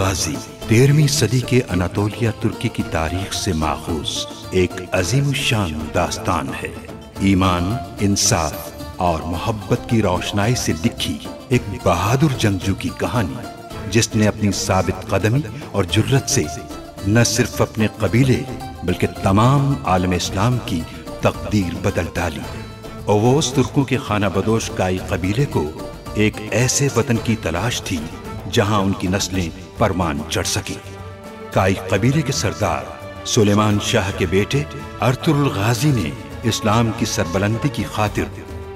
गाजी 13वीं सदी के अनातोलिया तुर्की की तारीख से माखूज एक अजीम शान दास्तान है। ईमान, इंसाफ और मोहब्बत की रोशनाई से लिखी एक बहादुर जंगजू की कहानी, जिसने अपनी साबित कदमी और जुर्रत से न सिर्फ अपने कबीले बल्कि तमाम आलम इस्लाम की तकदीर बदल डाली। ओवोस तुर्कों के खाना बदोश काई कबीले को एक ऐसे वतन की तलाश थी जहां उनकी नस्लें परमान चढ़ सकी। काई कबीले के सरदार सुलेमान शाह के बेटे अर्तुगरुल गाजी ने इस्लाम की सरबलंदी की खातिर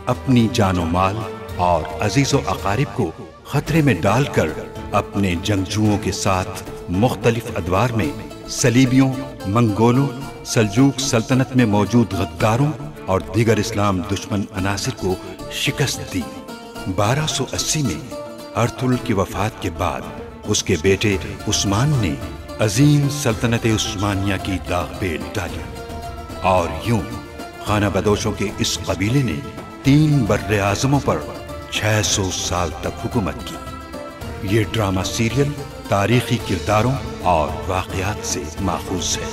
अपनी जानो माल और अजीजो अकारिब को खतरे में डालकर अपने जंगजुओं के साथ मुख्तलिफ अदवार में सलीबियों, मंगोलों, सल्जूक सल्तनत में मौजूद गद्दारों और दीगर इस्लाम दुश्मन अनासिर को शिकस्त दी। 1280 में अर्तुगरुल की वफात के बाद उसके बेटे उस्मान ने अजीम सल्तनत उस्मानिया की दागबेल डाली और यूं खाना बदोशों के इस कबीले ने 3 बर्रे आज़मों पर 600 साल तक हुकूमत की। ये ड्रामा सीरियल तारीखी किरदारों और वाक़यात से माखूज है।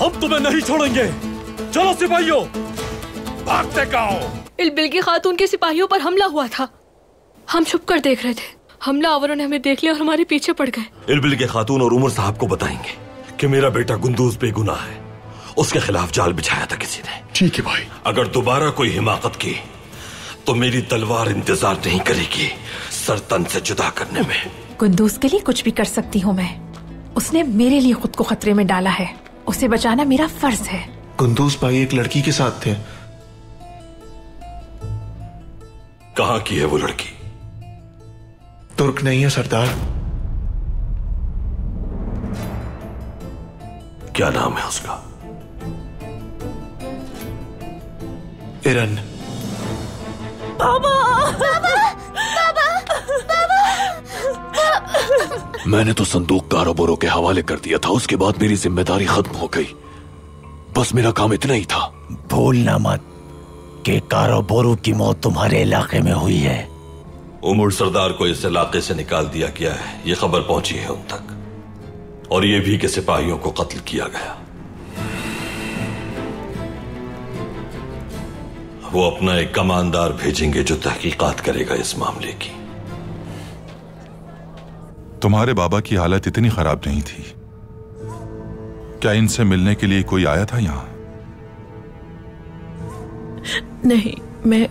हम तुम्हें नहीं छोड़ेंगे। चलो सिपाहियों, भागते गाओ। इलबिल की खातून के सिपाहियों पर हमला हुआ था। हम छुप कर देख रहे थे। हमलावरों ने हमें देख लिया और हमारे पीछे पड़ गए। इलबिल के खातून और उमर साहब को बताएंगे कि मेरा बेटा गुंदूज बेगुनाह है, उसके खिलाफ जाल बिछाया था किसी ने। ठीक है भाई। अगर दोबारा कोई हिमाकत की तो मेरी तलवार इंतजार नहीं करेगी सर तन से जुदा करने में। गुंदूज के लिए कुछ भी कर सकती हूँ मैं। उसने मेरे लिए खुद को खतरे में डाला है, उसे बचाना मेरा फर्ज है। गुंदूज भाई एक लड़की के साथ थे। कहाँ की है वो लड़की? तुर्क नहीं है सरदार। क्या नाम है उसका? इरन। बाबा, बाबा, बाबा, बाबा। मैंने तो संदूक कारोबारों के हवाले कर दिया था, उसके बाद मेरी जिम्मेदारी खत्म हो गई। बस मेरा काम इतना ही था। भूलना मत कि कारोबारों की मौत तुम्हारे इलाके में हुई है। उमर सरदार को इस इलाके से निकाल दिया गया है, ये खबर पहुंची है उन तक, और ये भी कि सिपाहियों को कत्ल किया गया। वो अपना एक कमांडर भेजेंगे जो तहकीकात करेगा इस मामले की। तुम्हारे बाबा की हालत इतनी खराब नहीं थी। क्या इनसे मिलने के लिए कोई आया था यहाँ? नहीं, मैं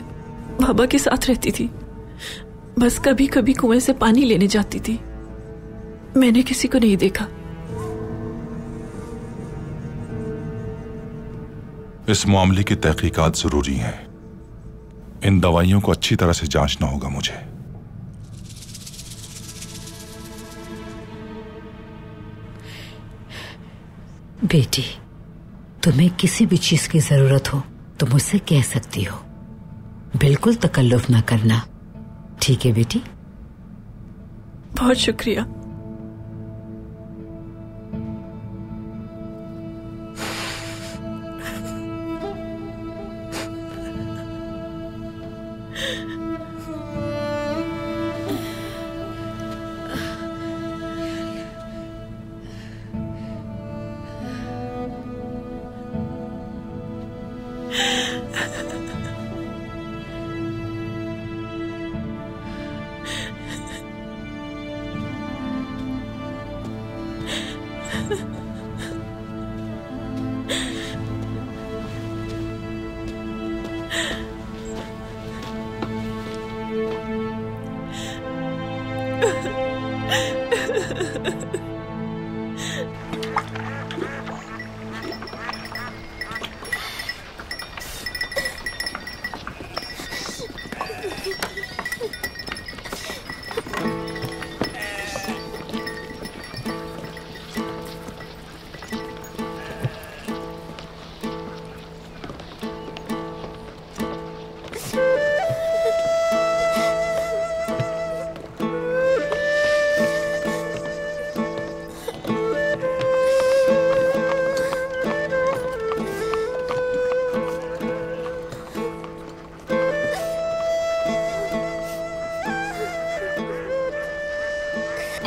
बाबा के साथ रहती थी। बस कभी कभी कुएं से पानी लेने जाती थी। मैंने किसी को नहीं देखा। इस मामले की तहकीकात जरूरी है। इन दवाइयों को अच्छी तरह से जांचना होगा मुझे। बेटी, तुम्हें किसी भी चीज की जरूरत हो तो मुझसे कह सकती हो। बिल्कुल तकल्लुफ ना करना, ठीक है बेटी? बहुत शुक्रिया।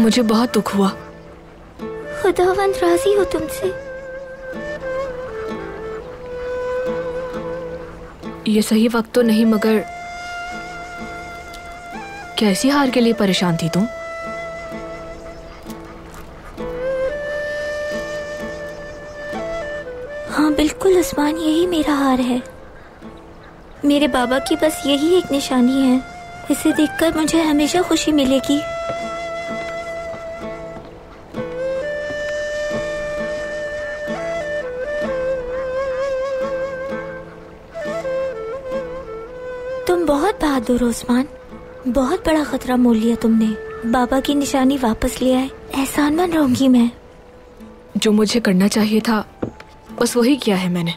मुझे बहुत दुख हुआ। खुदावंद राजी हो तुमसे। ये सही वक्त तो नहीं, मगर कैसी हार के लिए परेशान थी तुम? हाँ बिल्कुल उस्मान, यही मेरा हार है। मेरे बाबा की बस यही एक निशानी है, इसे देखकर मुझे हमेशा खुशी मिलेगी। तुम बहुत बहादुर हो उस्मान, बहुत बड़ा खतरा मोल लिया तुमने। बाबा की निशानी वापस ले आए, एहसानमंद रहूंगी मैं। जो मुझे करना चाहिए था बस वही किया है मैंने,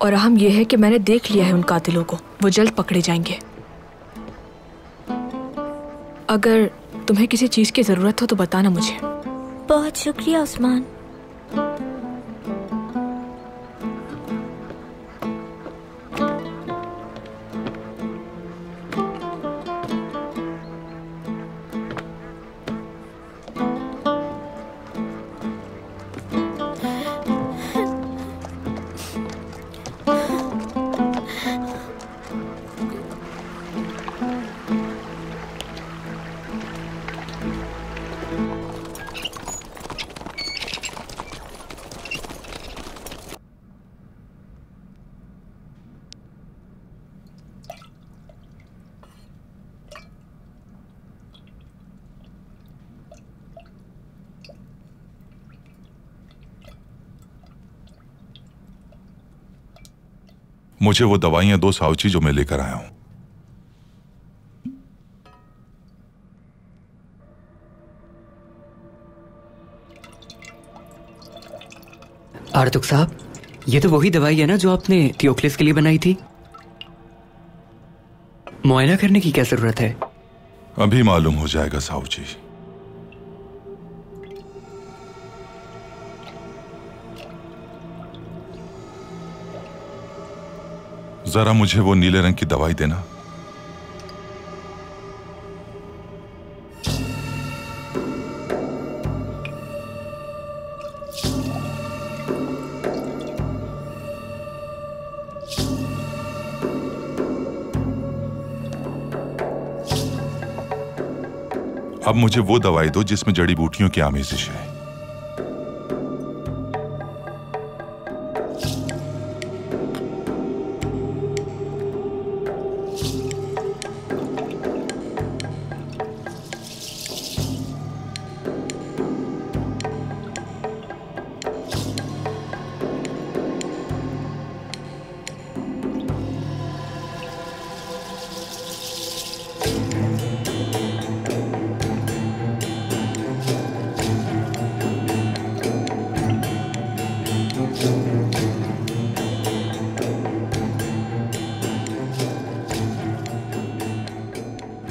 और अहम यह है कि मैंने देख लिया है उन कातिलों को, वो जल्द पकड़े जाएंगे। अगर तुम्हें किसी चीज की जरूरत हो तो बताना मुझे। बहुत शुक्रिया उस्मान। मुझे वो दवाइयां दो साउची जो मैं लेकर आया हूं। आर्तुक साहब, ये तो वही दवाई है ना जो आपने थियोक्लिस के लिए बनाई थी? मुआयना करने की क्या जरूरत है? अभी मालूम हो जाएगा साउची। जरा मुझे वो नीले रंग की दवाई देना। अब मुझे वो दवाई दो जिसमें जड़ी बूटियों की आमेजिश है।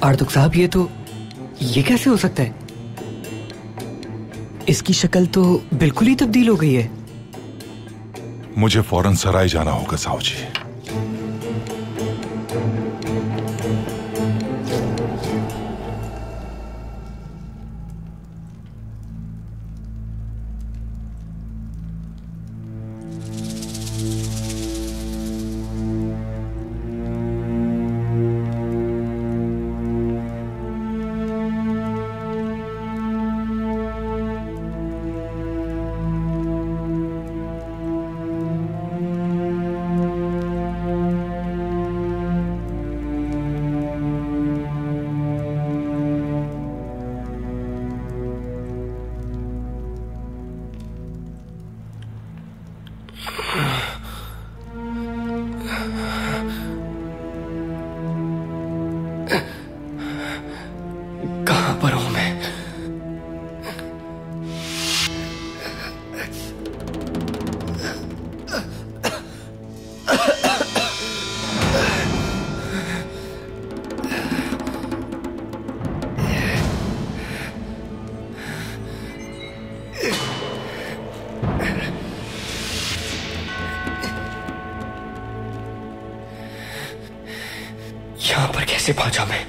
आर्तुक साहब, ये कैसे हो सकता है? इसकी शक्ल तो बिल्कुल ही तब्दील हो गई है। मुझे फौरन सराय जाना होगा साउजी। कहां पर हूं मैं? यहां पर कैसे पहुंचा मैं?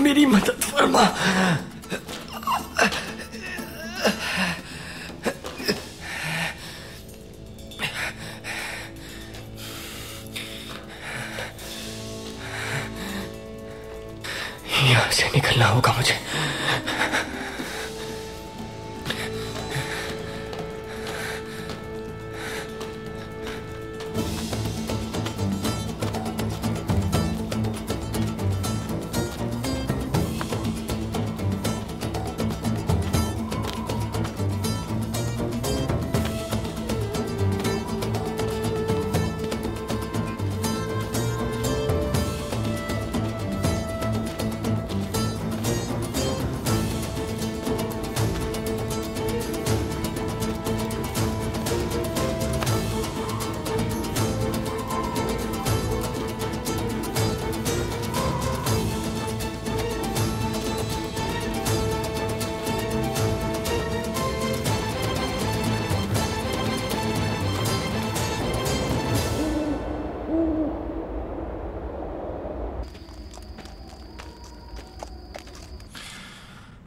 मेरी मदद फरमा। यहां से निकलना होगा मुझे।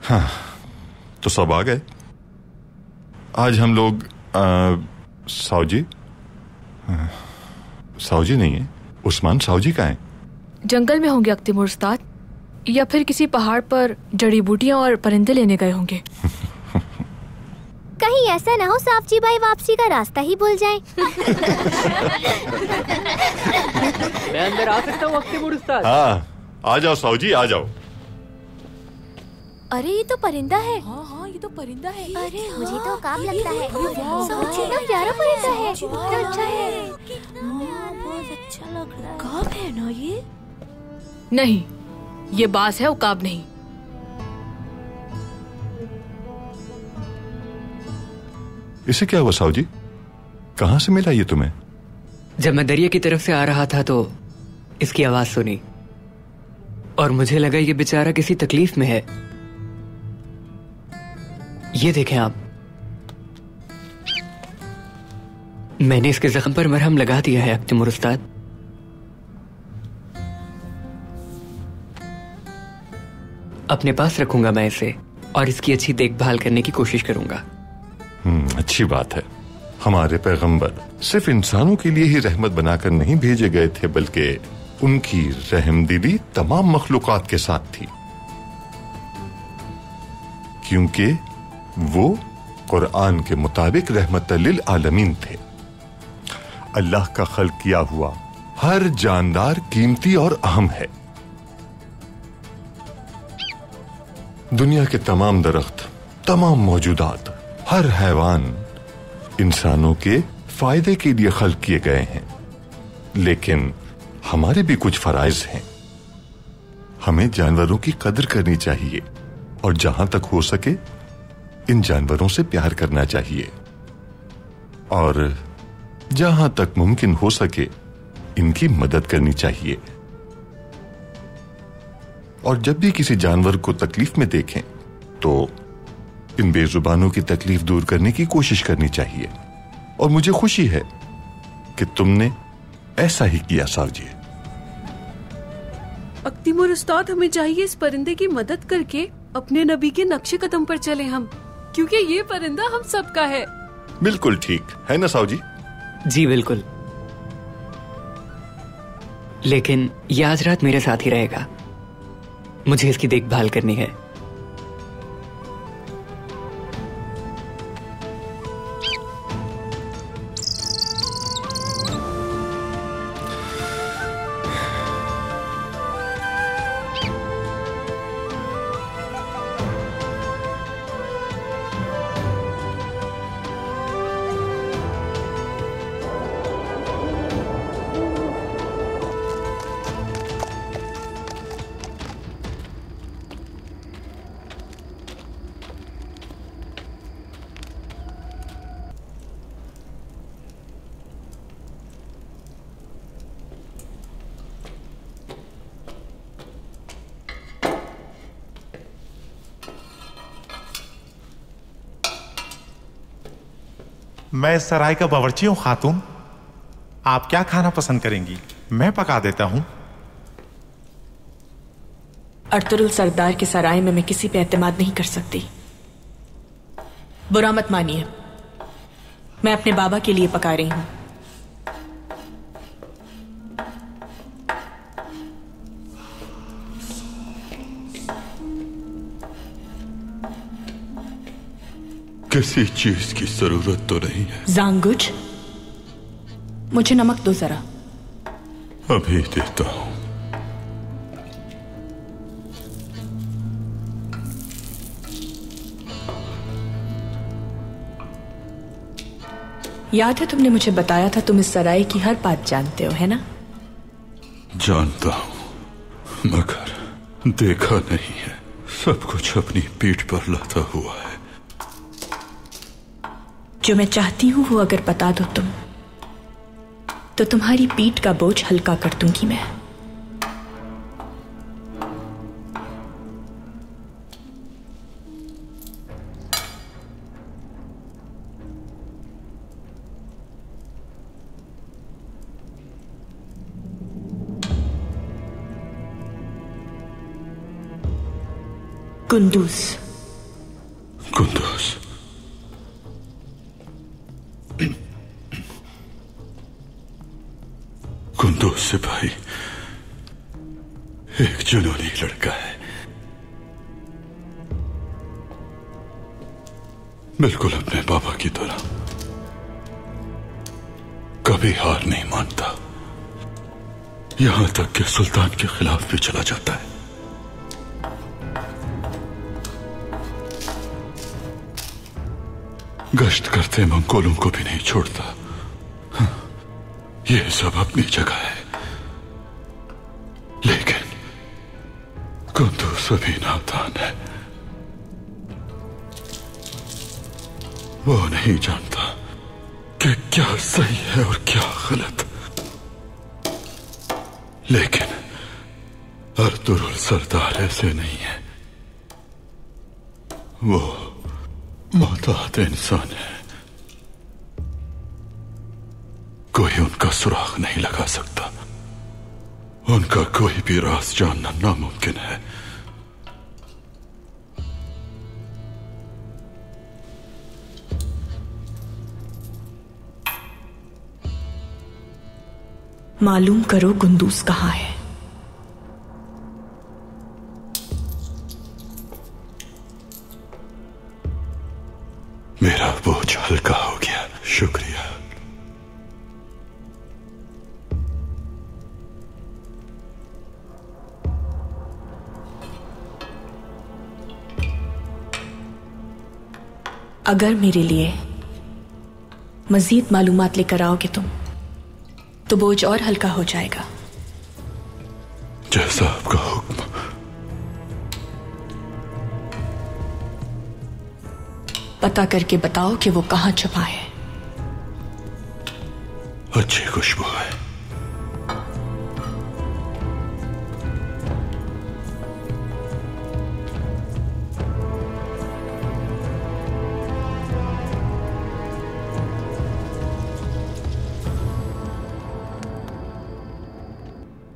हाँ, तो सब आ गए। आज हम लोग साउजी नहीं है, उस्मान साउजी का है। जंगल में होंगे अख्तिमूर उस्ताद, या फिर किसी पहाड़ पर जड़ी बूटियां और परिंदे लेने गए होंगे। कहीं ऐसा ना हो साफजी भाई वापसी का रास्ता ही भूल जाएं। मैं अंदर आ सकता हूँ अख्तिमूर उस्ताद? हाँ, आ जाओ साउजी, आ जाओ। अरे ये तो परिंदा है। हाँ ये तो परिंदा है। अरे मुझे तो काम लगता है। साउजी ना प्यारा परिंदा है, कितना अच्छा है। बहुत अच्छा लग रहा है। काम है ना ये? नहीं, ये बाज है, उकाब नहीं। इसे क्या हुआ साउजी? कहाँ से मिला ये तुम्हें? जब मैं दरिया की तरफ से आ रहा था तो इसकी आवाज सुनी और मुझे लगा ये बेचारा किसी तकलीफ में है। ये देखें आप, मैंने इसके जख्म पर मरहम लगा दिया है अख्तिमूर उस्ताद। अपने पास रखूंगा मैं इसे और इसकी अच्छी देखभाल करने की कोशिश करूंगा। अच्छी बात है। हमारे पैगंबर सिर्फ इंसानों के लिए ही रहमत बनाकर नहीं भेजे गए थे, बल्कि उनकी रहमदिली तमाम मखलूकात के साथ थी, क्योंकि वो कुरान के मुताबिक रहमत लिल आलमीन थे। अल्लाह का खल्क किया हुआ हर जानदार कीमती और अहम है। दुनिया के तमाम दरख्त, तमाम मौजूदात, हर हैवान इंसानों के फायदे के लिए खल्क किए गए हैं, लेकिन हमारे भी कुछ फराइज हैं। हमें जानवरों की कदर करनी चाहिए और जहां तक हो सके इन जानवरों से प्यार करना चाहिए, और जहां तक मुमकिन हो सके इनकी मदद करनी चाहिए। और जब भी किसी जानवर को तकलीफ में देखें तो इन बेजुबानों की तकलीफ दूर करने की कोशिश करनी चाहिए। और मुझे खुशी है कि तुमने ऐसा ही किया सावजी। अख्तिमूर उस्ताद, हमें चाहिए इस परिंदे की मदद करके अपने नबी के नक्शे कदम पर चले हम, क्योंकि ये परिंदा हम सबका है। बिल्कुल ठीक है ना सावजी? जी बिल्कुल, लेकिन ये आज रात मेरे साथ ही रहेगा। मुझे इसकी देखभाल करनी है। मैं इस सराय का बावर्ची हूं खातून। आप क्या खाना पसंद करेंगी? मैं पका देता हूं। अर्तुरुल सरदार के सराय में मैं किसी पे एतमाद नहीं कर सकती। बुरा मत मानिए, मैं अपने बाबा के लिए पका रही हूं। किसी चीज की जरूरत तो नहीं है। जांगुज, मुझे नमक दो जरा। अभी देता हूं। याद है तुमने मुझे बताया था तुम इस सराय की हर बात जानते हो, है ना? जानता हूं, मगर देखा नहीं है। सब कुछ अपनी पीठ पर लाता हुआ है। जो मैं चाहती हूं वो अगर बता दो तुम, तो तुम्हारी पीठ का बोझ हल्का कर दूंगी मैं। कुंदूज। कुंदूज, कुंदूज सिपाही एक जुनूनी लड़का है, बिल्कुल अपने बाबा की तरह। कभी हार नहीं मानता, यहां तक कि सुल्तान के खिलाफ भी चला जाता है। गश्त करते मंगोलों को भी नहीं छोड़ता। ये सब अपनी जगह है, लेकिन कुंदूज अभी नादान है। वो नहीं जानता कि क्या सही है और क्या गलत। लेकिन अर्तुरुल सरदार ऐसे नहीं है। वो मोहतात इंसान है, कोई उनका सुराग नहीं लगा सकता। उनका कोई भी राज जानना नामुमकिन है। मालूम करो कुंदूज कहां है। मेरा बोझ हल्का हो गया, शुक्रिया। अगर मेरे लिए मजीद मालूमात लेकर आओगे तुम, तो बोझ और हल्का हो जाएगा। जैसा आपका हुक्म। पता करके बताओ कि वो कहां छुपा है। अच्छी खुशबू है।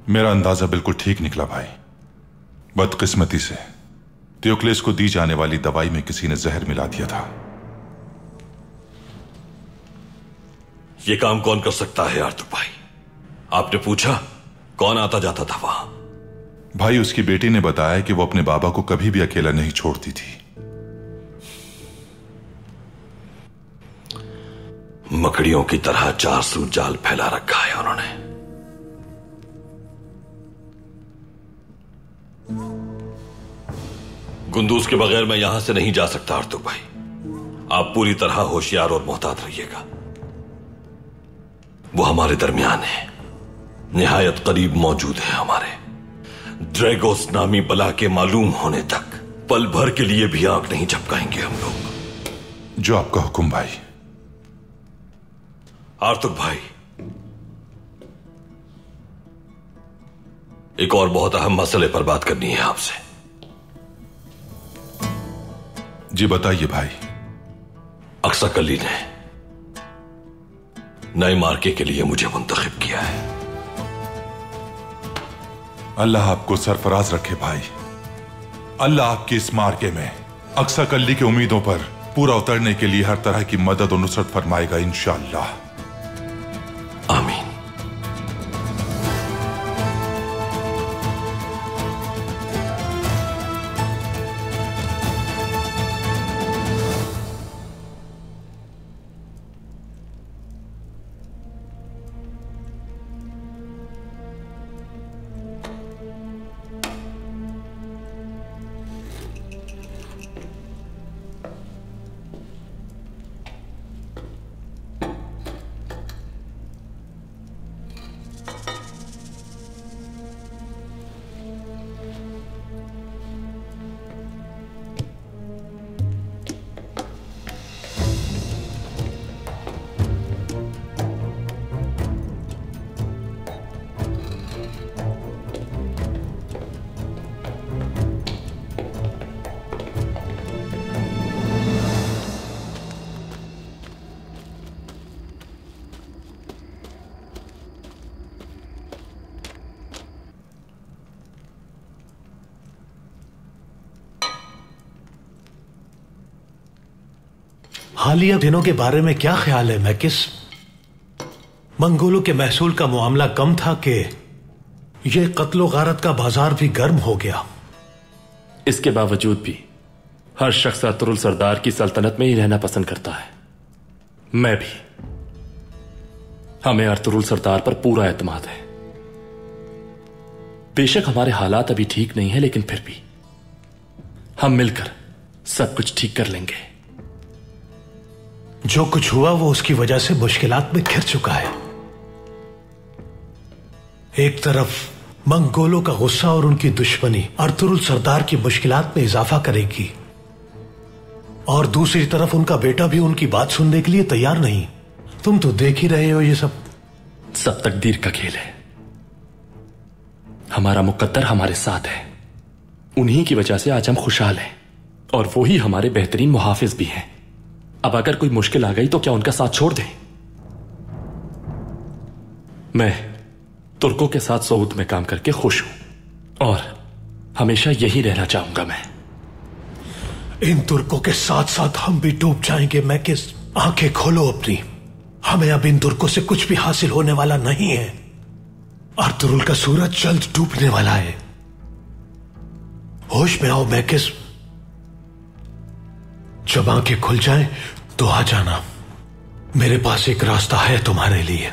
मेरा अंदाजा बिल्कुल ठीक निकला भाई। बदकिस्मती से त्योक्लेस को दी जाने वाली दवाई में किसी ने जहर मिला दिया था। यह काम कौन कर सकता है आर्तुर भाई? आपने पूछा कौन आता जाता था वहां? भाई, उसकी बेटी ने बताया कि वो अपने बाबा को कभी भी अकेला नहीं छोड़ती थी। मकड़ियों की तरह चारसू जाल फैला रखा है उन्होंने। कुंदूज के बगैर मैं यहां से नहीं जा सकता आर्तुर भाई। आप पूरी तरह होशियार और मोहतात रहिएगा। वो हमारे दरमियान है, निहायत करीब मौजूद है हमारे। ड्रैगोस नामी बला के मालूम होने तक पल भर के लिए भी आंख नहीं झपकाएंगे हम लोग। जो आपका हुक्म भाई। आर्तुर भाई, एक और बहुत अहम मसले पर बात करनी है आपसे। जी बताइए भाई। अक्सकली ने नए मार्के के लिए मुझे मुंतखब किया है। अल्लाह आपको सरफराज रखे भाई। अल्लाह आपकी इस मार्के में अक्सा कल्ली की उम्मीदों पर पूरा उतरने के लिए हर तरह की मदद और नुसरत फरमाएगा इंशाअल्लाह। आमीन। हालिया दिनों के बारे में क्या ख्याल है मैकिस? मंगोलों के महसूल का मामला कम था कि यह कत्लो गारत का बाजार भी गर्म हो गया। इसके बावजूद भी हर शख्स अर्तुरुल सरदार की सल्तनत में ही रहना पसंद करता है। मैं भी। हमें अर्तुरुल सरदार पर पूरा एतमाद है। बेशक हमारे हालात अभी ठीक नहीं है, लेकिन फिर भी हम मिलकर सब कुछ ठीक कर लेंगे। जो कुछ हुआ वो उसकी वजह से मुश्किलात में घिर चुका है। एक तरफ मंगोलों का गुस्सा और उनकी दुश्मनी अर्तुरुल सरदार की मुश्किलात में इजाफा करेगी, और दूसरी तरफ उनका बेटा भी उनकी बात सुनने के लिए तैयार नहीं। तुम तो देख ही रहे हो, ये सब तकदीर का खेल है। हमारा मुकद्दर हमारे साथ है। उन्हीं की वजह से आज हम खुशहाल हैं, और वो ही हमारे बेहतरीन मुहाफिज भी हैं। अब अगर कोई मुश्किल आ गई तो क्या उनका साथ छोड़ दें? मैं तुर्कों के साथ सऊद में काम करके खुश हूं, और हमेशा यही रहना चाहूंगा। मैं इन तुर्कों के साथ साथ हम भी डूब जाएंगे मैकिस। आंखें खोलो अपनी। हमें अब इन तुर्कों से कुछ भी हासिल होने वाला नहीं है। अर्तुरुल का सूरज जल्द डूबने वाला है। होश में आओ मैकिस। जब आंखें खुल जाएं तो आ जाना। मेरे पास एक रास्ता है तुम्हारे लिए।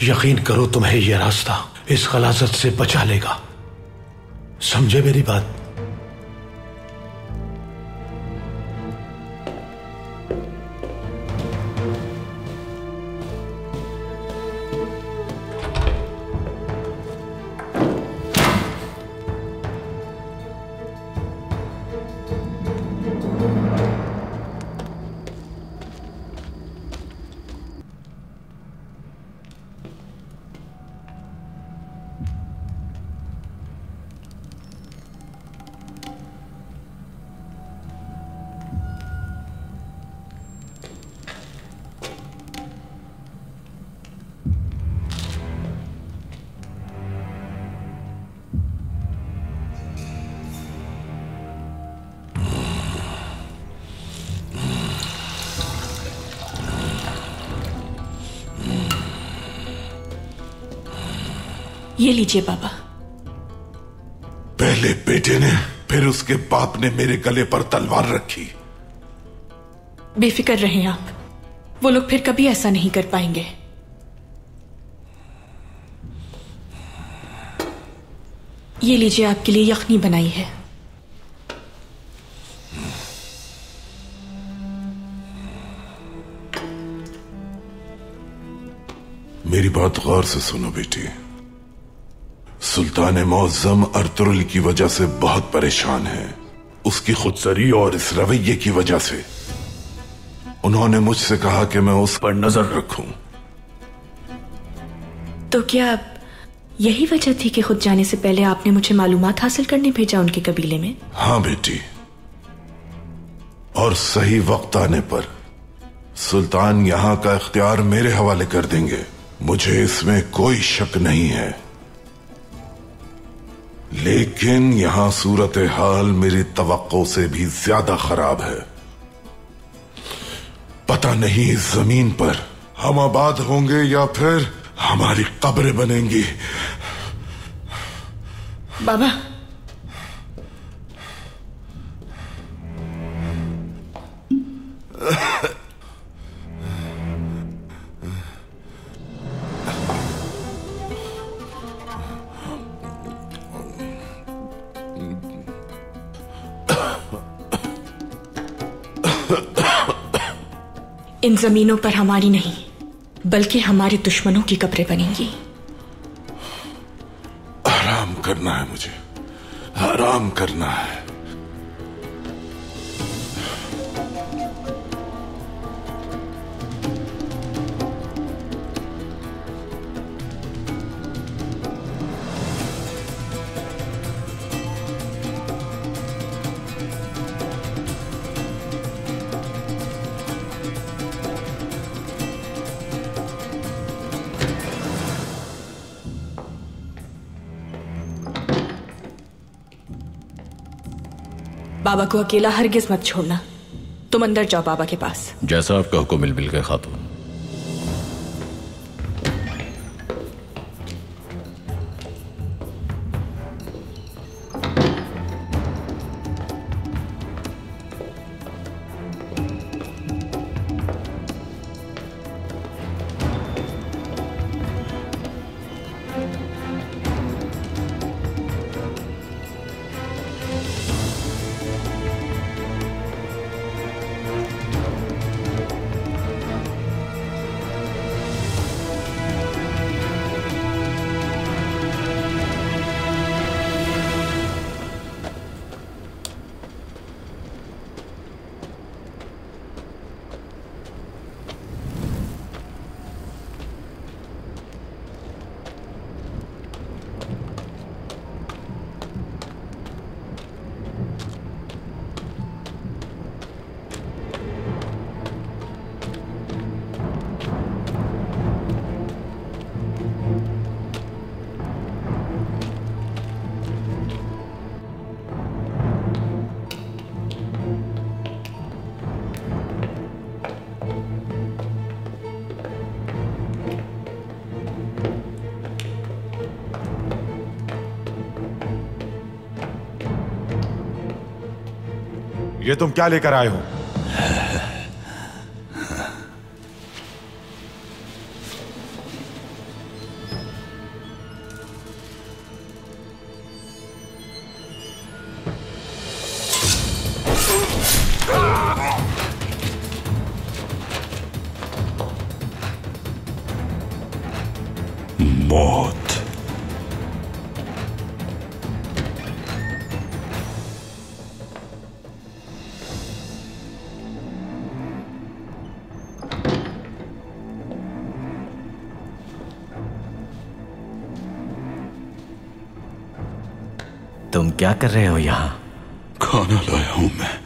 यकीन करो, तुम्हें यह रास्ता इस गलाजत से बचा लेगा। समझे मेरी बात? ये लीजिए बाबा। पहले बेटे ने, फिर उसके बाप ने मेरे गले पर तलवार रखी। बेफिक्र रहें आप, वो लोग फिर कभी ऐसा नहीं कर पाएंगे। ये लीजिए, आपके लिए यखनी बनाई है। मेरी बात गौर से सुनो बेटी। सुल्तान मौज़म अर्तुरुल की वजह से बहुत परेशान है। उसकी खुदसरी और इस रवैये की वजह से उन्होंने मुझसे कहा कि मैं उस पर नजर रखूं। तो क्या यही वजह थी कि खुद जाने से पहले आपने मुझे मालूमात हासिल करने भेजा उनके कबीले में? हाँ बेटी, और सही वक्त आने पर सुल्तान यहां का इख्तियार मेरे हवाले कर देंगे। मुझे इसमें कोई शक नहीं है। लेकिन यहां सूरत हाल मेरी तवक्को से भी ज्यादा खराब है। पता नहीं इस जमीन पर हम आबाद होंगे या फिर हमारी कब्रें बनेंगी। बाबा, इन जमीनों पर हमारी नहीं बल्कि हमारे दुश्मनों की कब्रें बनेंगी। आराम करना है, मुझे आराम करना है। बाबा को अकेला हरगिज मत छोड़ना। तुम अंदर जाओ बाबा के पास। जैसा आपका हुक्म मिल के खातून। ये तुम क्या लेकर आए हो? मौत। तुम क्या कर रहे हो यहां? खाना लाया हूं मैं।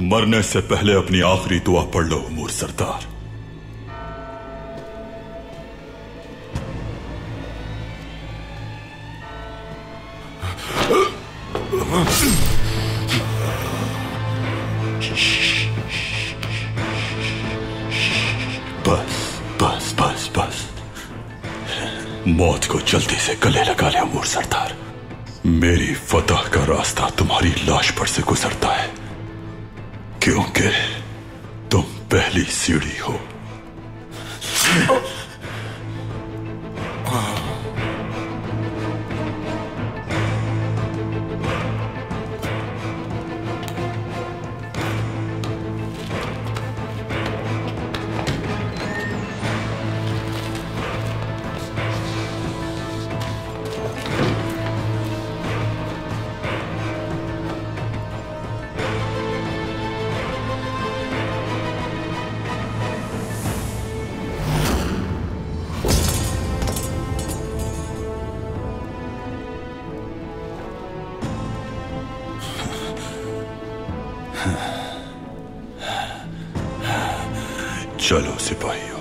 मरने से पहले अपनी आखिरी दुआ पढ़ लो उमूर सरदार। बस बस बस बस, मौत को जल्दी से गले लगा ले उमूर सरदार। मेरी फतह का रास्ता तुम्हारी लाश पर से गुजरता है, क्योंकि तुम पहली सीढ़ी हो। चलो सिपाहियों।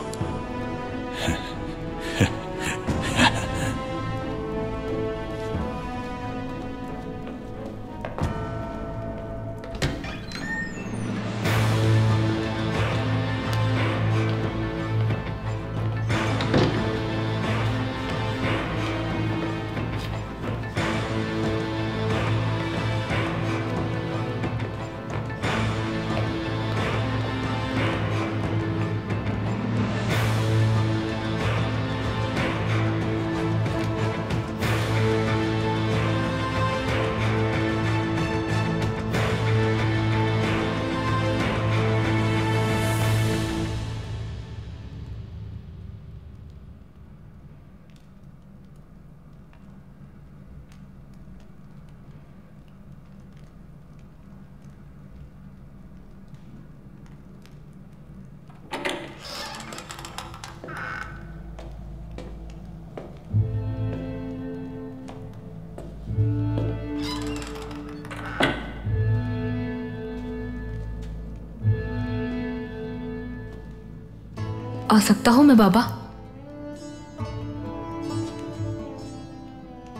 आ सकता हूं मैं बाबा?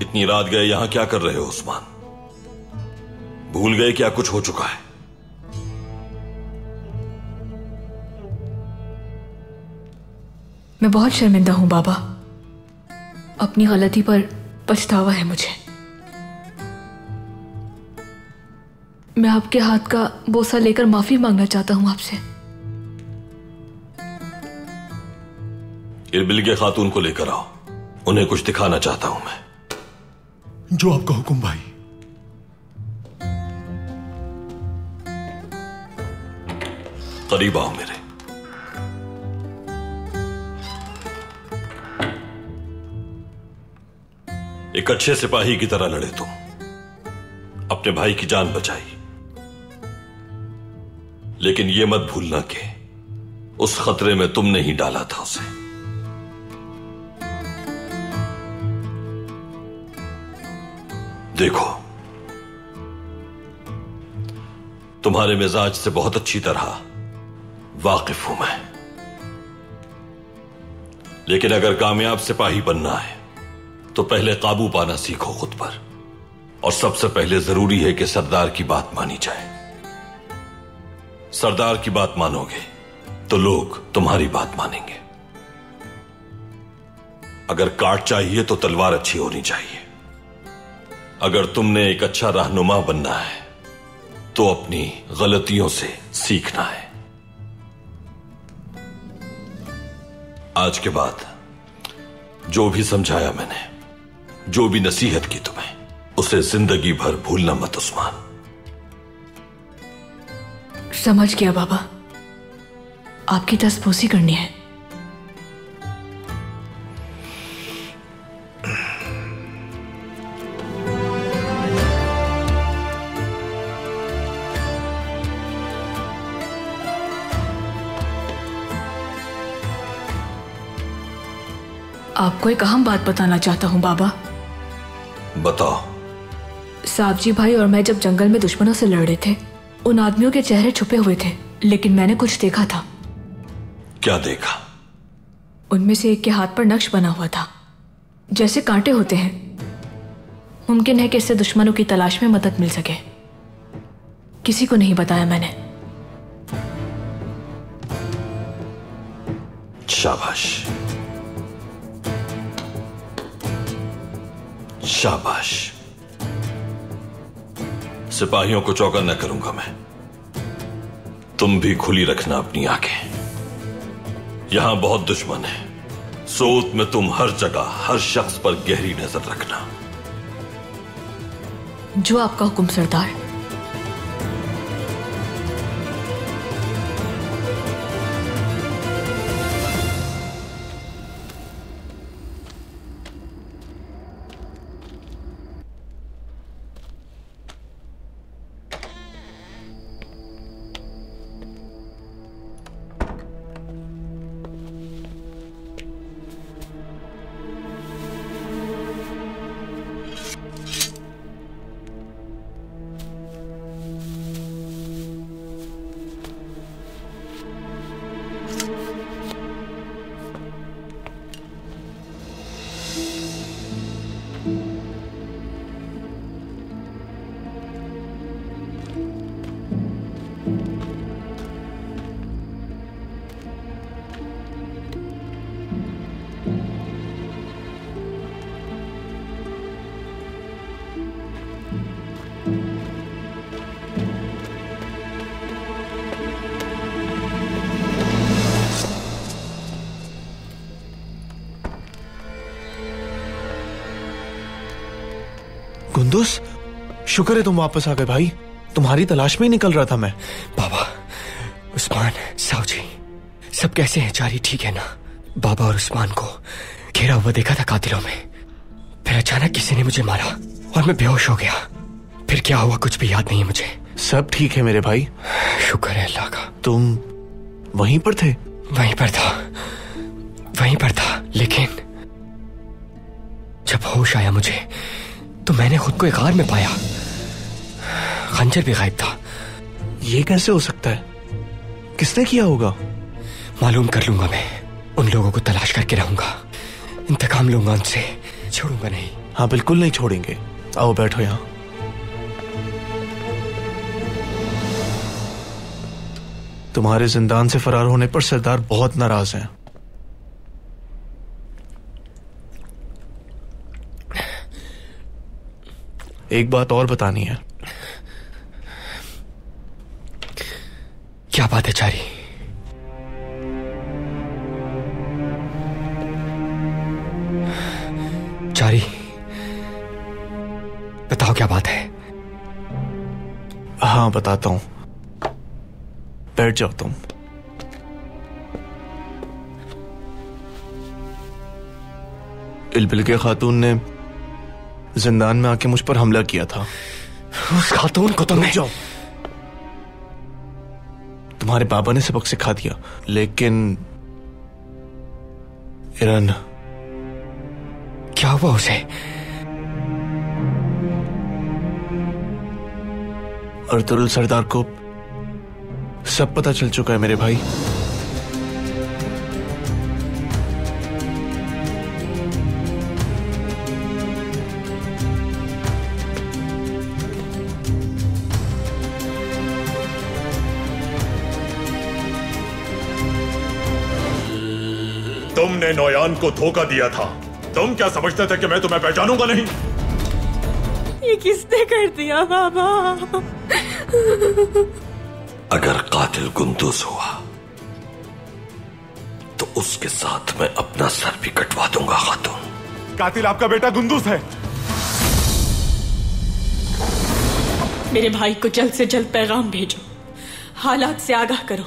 इतनी रात गए यहां क्या कर रहे हो उस्मान? भूल गए क्या कुछ हो चुका है? मैं बहुत शर्मिंदा हूं बाबा। अपनी गलती पर पछतावा है मुझे। मैं आपके हाथ का बोसा लेकर माफी मांगना चाहता हूं आपसे। इरबिल के खातून को लेकर आओ, उन्हें कुछ दिखाना चाहता हूं मैं। जो आपका हुक्म भाई। करीब आओ मेरे। एक अच्छे सिपाही की तरह लड़े तुम, अपने भाई की जान बचाई, लेकिन यह मत भूलना कि उस खतरे में तुमने ही डाला था उसे। देखो, तुम्हारे मिजाज से बहुत अच्छी तरह वाकिफ हूं मैं, लेकिन अगर कामयाब सिपाही बनना है तो पहले काबू पाना सीखो खुद पर, और सबसे पहले जरूरी है कि सरदार की बात मानी जाए। सरदार की बात मानोगे तो लोग तुम्हारी बात मानेंगे। अगर काट चाहिए तो तलवार अच्छी होनी चाहिए। अगर तुमने एक अच्छा रहनुमा बनना है तो अपनी गलतियों से सीखना है। आज के बाद जो भी समझाया मैंने, जो भी नसीहत की तुम्हें, उसे जिंदगी भर भूलना मत उस्मान। समझ गया बाबा, आपकी तसपोसी करनी है। आपको एक अहम बात बताना चाहता हूं बाबा। बताओ। साबजी भाई और मैं जब जंगल में दुश्मनों से लड़ रहे थे, उन आदमियों के चेहरे छुपे हुए थे, लेकिन मैंने कुछ देखा था। क्या देखा? उनमें से एक के हाथ पर नक्श बना हुआ था, जैसे कांटे होते हैं। मुमकिन है कि इससे दुश्मनों की तलाश में मदद मिल सके। किसी को नहीं बताया मैंने। शाबाश, शाबाश। सिपाहियों को चौकन्ना करूंगा मैं। तुम भी खुली रखना अपनी आंखें। यहां बहुत दुश्मन है। सोत में तुम हर जगह, हर शख्स पर गहरी नजर रखना। जो आपका हुक्म सरदार। कुंदुस, शुक्र है तुम वापस आ गए भाई। तुम्हारी तलाश में ही निकल रहा था मैं। बाबा, उस्मान, साहू सब कैसे हैं? चारी ठीक है ना? बाबा और उस्मान को घेरा हुआ देखा था कातिलों में। फिर अचानक किसी ने मुझे मारा और मैं बेहोश हो गया। फिर क्या हुआ कुछ भी याद नहीं है मुझे। सब ठीक है मेरे भाई, शुक्र है अल्लाह का। तुम वहीं पर थे? वहीं पर था, लेकिन जब होश आया मुझे तो मैंने खुद को एक गार में पाया। खंजर भी गायब था। ये कैसे हो सकता है? किसने किया होगा? मालूम कर लूंगा मैं। उन लोगों को तलाश करके रहूंगा, इंतकाम लूंगा उनसे, छोड़ूंगा नहीं। हाँ बिल्कुल नहीं छोड़ेंगे। आओ बैठो यहाँ। तुम्हारे जिंदान से फरार होने पर सरदार बहुत नाराज हैं। एक बात और बतानी है। क्या बात है चारी? चारी, बताओ क्या बात है? हाँ बताता हूं, बैठ जाओ तुम। इलबिल के खातून ने जिंदान में आके मुझ पर हमला किया था। उस खातून को तुमने? जाओ, तुम्हारे बाबा ने सबक सिखा दिया, लेकिन इरन, क्या हुआ उसे? अर्तुरुल सरदार को सब पता चल चुका है मेरे भाई। तुमने नौयान को धोखा दिया था। तुम क्या समझते थे कि मैं तुम्हें पहचानूंगा नहीं? ये किसने कर दिया बाबा? अगर कातिल गुंदुस हुआ तो उसके साथ मैं अपना सर भी कटवा दूंगा खातून। कातिल आपका बेटा गुंदुस है। मेरे भाई को जल्द से जल्द पैगाम भेजो, हालात से आगाह करो।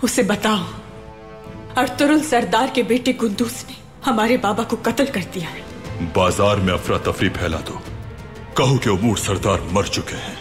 उसे बताओ अर्तुरुल सरदार के बेटे गुंदुस ने हमारे बाबा को कत्ल कर दिया है। बाजार में अफरा तफरी फैला दो, कहो कि उमूर सरदार मर चुके हैं।